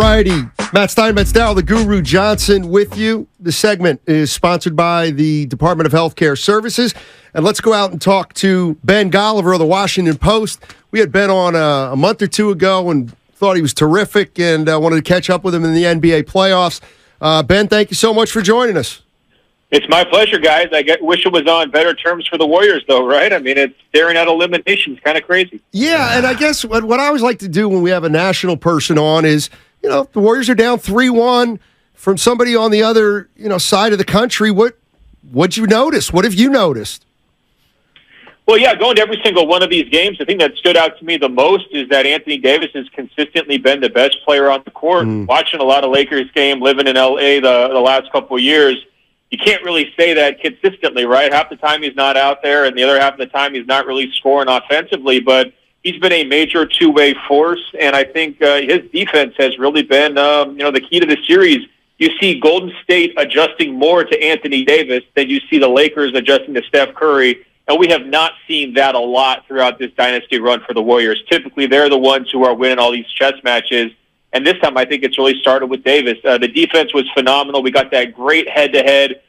Righty. Matt Steiny Guru Johnson with you. This segment is sponsored by the Department of Healthcare Services. And let's go out and talk to Ben Golliver of the Washington Post. We had Ben on a month or two ago and thought he was terrific and wanted to catch up with him in the NBA playoffs. Ben, thank you so much for joining us. It's my pleasure, guys. Wish it was on better terms for the Warriors, though, right? I mean, it's staring at elimination. It's kind of crazy. Yeah, and I guess what I always like to do when we have a national person on is, you know, the Warriors are down 3-1 from somebody on the other, side of the country. What'd you notice? What have you noticed? Well, yeah, going to every single one of these games, the thing that stood out to me the most is that Anthony Davis has consistently been the best player on the court. Watching a lot of Lakers game, living in L.A. the last couple of years, you can't really say that consistently, right? Half the time he's not out there, and the other half of the time he's not really scoring offensively, but he's been a major two-way force, and I think his defense has really been, the key to the series. You see Golden State adjusting more to Anthony Davis than you see the Lakers adjusting to Steph Curry, and we have not seen that a lot throughout this dynasty run for the Warriors. Typically, they're the ones who are winning all these chess matches, and this time I think it's really started with Davis. The defense was phenomenal. We got that great head-to-head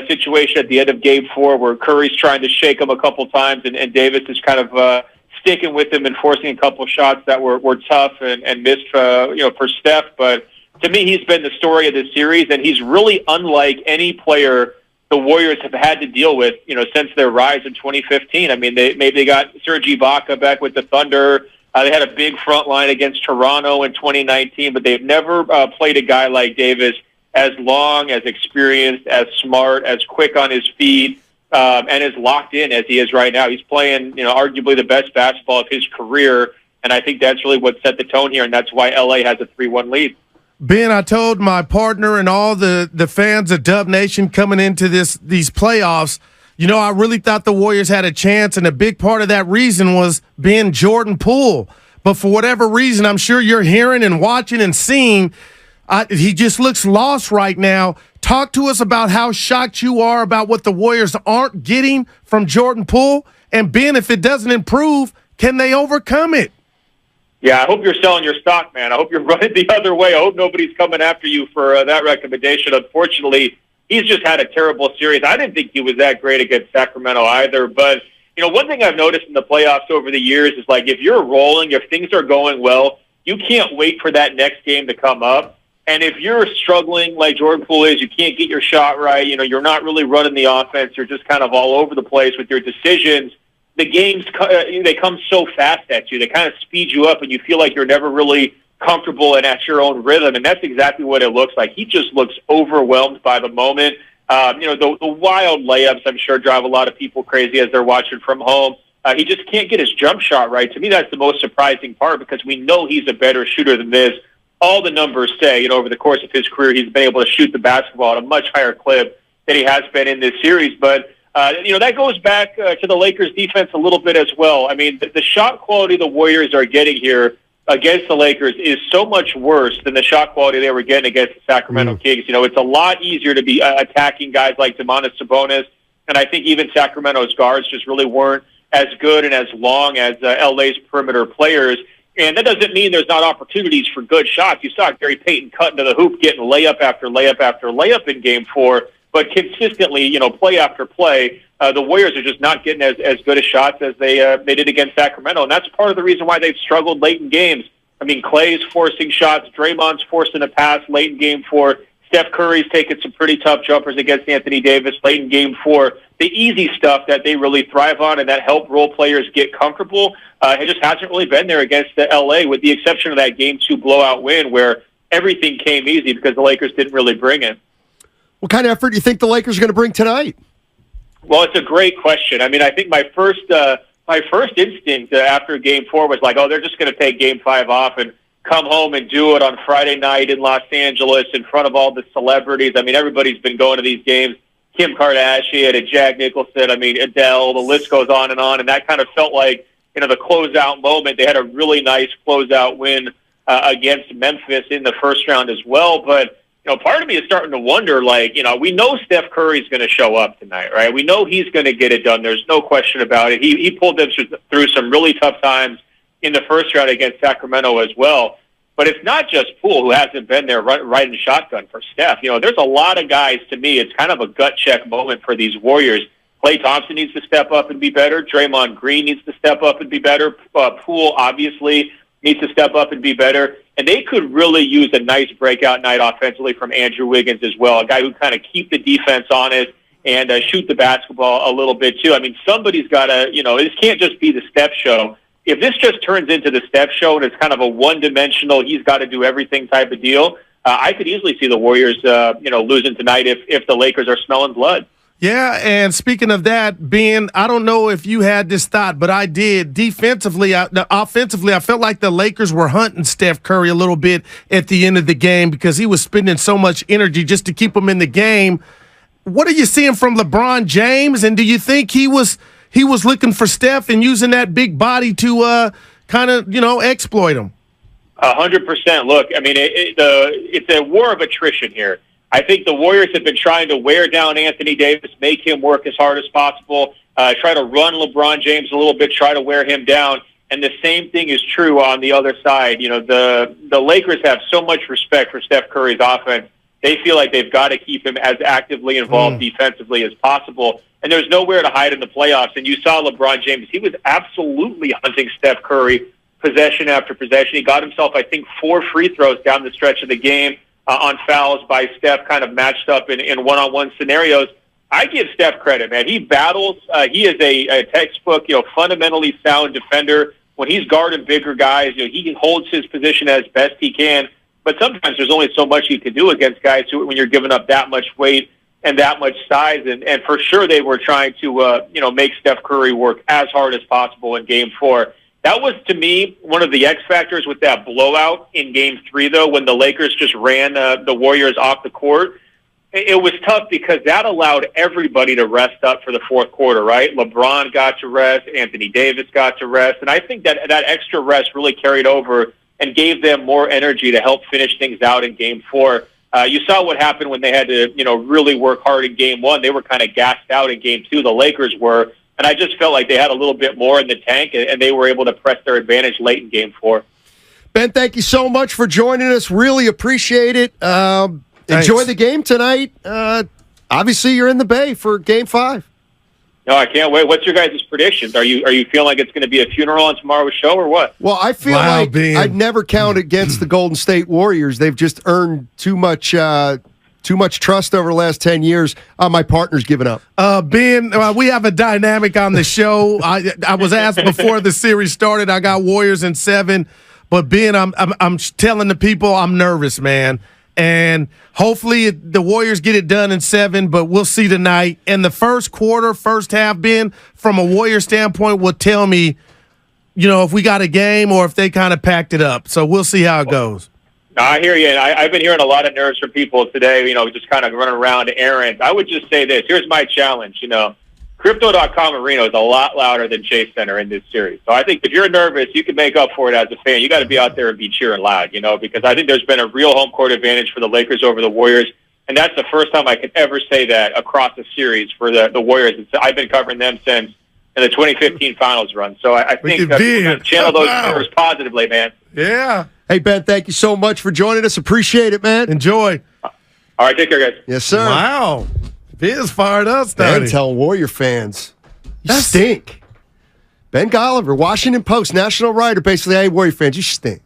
situation at the end of Game 4 where Curry's trying to shake him a couple times, and Davis is kind of sticking with him and forcing a couple shots that were tough and missed for Steph. But to me, he's been the story of this series, and he's really unlike any player the Warriors have had to deal with, since their rise in 2015. I mean, they got Serge Ibaka back with the Thunder. They had a big front line against Toronto in 2019, but they've never played a guy like Davis as long, as experienced, as smart, as quick on his feet, and as locked in as he is right now. He's playing, arguably the best basketball of his career, and I think that's really what set the tone here, and that's why LA has a 3-1 lead. Ben, I told my partner and all the fans of Dub Nation coming into these playoffs, I really thought the Warriors had a chance, and a big part of that reason was being Jordan Poole. But for whatever reason, I'm sure you're hearing and watching and seeing, he just looks lost right now. Talk to us about how shocked you are about what the Warriors aren't getting from Jordan Poole. And Ben, if it doesn't improve, can they overcome it? Yeah, I hope you're selling your stock, man. I hope you're running the other way. I hope nobody's coming after you for that recommendation. Unfortunately, he's just had a terrible series. I didn't think he was that great against Sacramento either. But, one thing I've noticed in the playoffs over the years is, like, if you're rolling, if things are going well, you can't wait for that next game to come up. And if you're struggling like Jordan Poole is, you can't get your shot right, you're not really running the offense, you're just kind of all over the place with your decisions, the games, they come so fast at you. They kind of speed you up, and you feel like you're never really comfortable and at your own rhythm, and that's exactly what it looks like. He just looks overwhelmed by the moment. The wild layups, I'm sure, drive a lot of people crazy as they're watching from home. He just can't get his jump shot right. To me, that's the most surprising part, because we know he's a better shooter than this. All the numbers say, over the course of his career, he's been able to shoot the basketball at a much higher clip than he has been in this series. But, that goes back to the Lakers' defense a little bit as well. I mean, the shot quality the Warriors are getting here against the Lakers is so much worse than the shot quality they were getting against the Sacramento Kings. It's a lot easier to be attacking guys like Domantas Sabonis, and I think even Sacramento's guards just really weren't as good and as long as LA's perimeter players. And that doesn't mean there's not opportunities for good shots. You saw Gary Payton cut into the hoop, getting layup after layup after layup in Game 4, but consistently, play after play, the Warriors are just not getting as good a shots as they did against Sacramento, and that's part of the reason why they've struggled late in games. I mean, Klay's forcing shots, Draymond's forcing a pass late in Game 4, Steph Curry's taking some pretty tough jumpers against Anthony Davis late in Game 4. The easy stuff that they really thrive on and that help role players get comfortable, it just hasn't really been there against the LA, with the exception of that Game 2 blowout win where everything came easy because the Lakers didn't really bring it. What kind of effort do you think the Lakers are going to bring tonight? Well, it's a great question. I mean, I think my first instinct after Game 4 was like, they're just going to take Game 5 off and come home and do it on Friday night in Los Angeles in front of all the celebrities. I mean, everybody's been going to these games. Kim Kardashian, Jack Nicholson, Adele, the list goes on, and that kind of felt like, the closeout moment. They had a really nice closeout win against Memphis in the first round as well, but part of me is starting to wonder, we know Steph Curry's going to show up tonight, right? We know he's going to get it done. There's no question about it. He pulled them through some really tough times in the first round against Sacramento as well. But it's not just Poole who hasn't been there riding shotgun for Steph. There's a lot of guys, to me, it's kind of a gut check moment for these Warriors. Klay Thompson needs to step up and be better. Draymond Green needs to step up and be better. Poole, obviously, needs to step up and be better. And they could really use a nice breakout night offensively from Andrew Wiggins as well, a guy who kind of keep the defense honest and shoot the basketball a little bit too. I mean, somebody's got to, this can't just be the Steph show. If this just turns into the Steph show and it's kind of a one-dimensional, he's got to do everything type of deal, I could easily see the Warriors, losing tonight if the Lakers are smelling blood. Yeah, and speaking of that, Ben, I don't know if you had this thought, but I did. Offensively, I felt like the Lakers were hunting Steph Curry a little bit at the end of the game because he was spending so much energy just to keep him in the game. What are you seeing from LeBron James, and do you think he was looking for Steph and using that big body to kind of, exploit him? 100%. Look, I mean, it's a war of attrition here. I think the Warriors have been trying to wear down Anthony Davis, make him work as hard as possible, try to run LeBron James a little bit, try to wear him down. And the same thing is true on the other side. The Lakers have so much respect for Steph Curry's offense. They feel like they've got to keep him as actively involved defensively as possible. And there's nowhere to hide in the playoffs. And you saw LeBron James. He was absolutely hunting Steph Curry possession after possession. He got himself, I think, 4 free throws down the stretch of the game on fouls by Steph, kind of matched up in one-on-one scenarios. I give Steph credit, man. He battles. He is a textbook, fundamentally sound defender. When he's guarding bigger guys, he holds his position as best he can. But sometimes there's only so much you can do against guys when you're giving up that much weight and that much size. And for sure they were trying to, make Steph Curry work as hard as possible in Game 4. That was, to me, one of the X factors with that blowout in Game 3, though, when the Lakers just ran the Warriors off the court. It was tough because that allowed everybody to rest up for the fourth quarter, right? LeBron got to rest. Anthony Davis got to rest. And I think that extra rest really carried over and gave them more energy to help finish things out in Game 4. You saw what happened when they had to, really work hard in Game 1. They were kind of gassed out in Game 2. The Lakers were. And I just felt like they had a little bit more in the tank, and they were able to press their advantage late in Game 4. Ben, thank you so much for joining us. Really appreciate it. Enjoy the game tonight. Obviously, you're in the Bay for Game 5. No, I can't wait. What's your guys' predictions? Are you feeling like it's going to be a funeral on tomorrow's show or what? Well, I feel like I'd never count against the Golden State Warriors. They've just earned too much trust over the last 10 years. My partner's given up. Ben, we have a dynamic on the show. I was asked before the series started. I got Warriors in 7, but Ben, I'm telling the people I'm nervous, man. And hopefully the Warriors get it done in 7, but we'll see tonight. And the first half, Ben, from a Warrior standpoint, will tell me, if we got a game or if they kind of packed it up. So we'll see how it goes. I hear you. And I've been hearing a lot of nerves from people today, just kind of running around errands. I would just say this. Here's my challenge, Crypto.com Arena is a lot louder than Chase Center in this series. So I think if you're nervous, you can make up for it as a fan. You got to be out there and be cheering loud, because I think there's been a real home court advantage for the Lakers over the Warriors. And that's the first time I could ever say that across a series for the Warriors. I've been covering them since the 2015 finals run. So I think channel those nerves positively, man. Yeah. Hey, Ben, thank you so much for joining us. Appreciate it, man. Enjoy. All right, take care, guys. Yes, sir. Wow. Ben's fired up, Ben Steiny. telling Warrior fans, you stink. Ben Golliver, Washington Post, national writer, basically, hey, Warrior fans, you stink.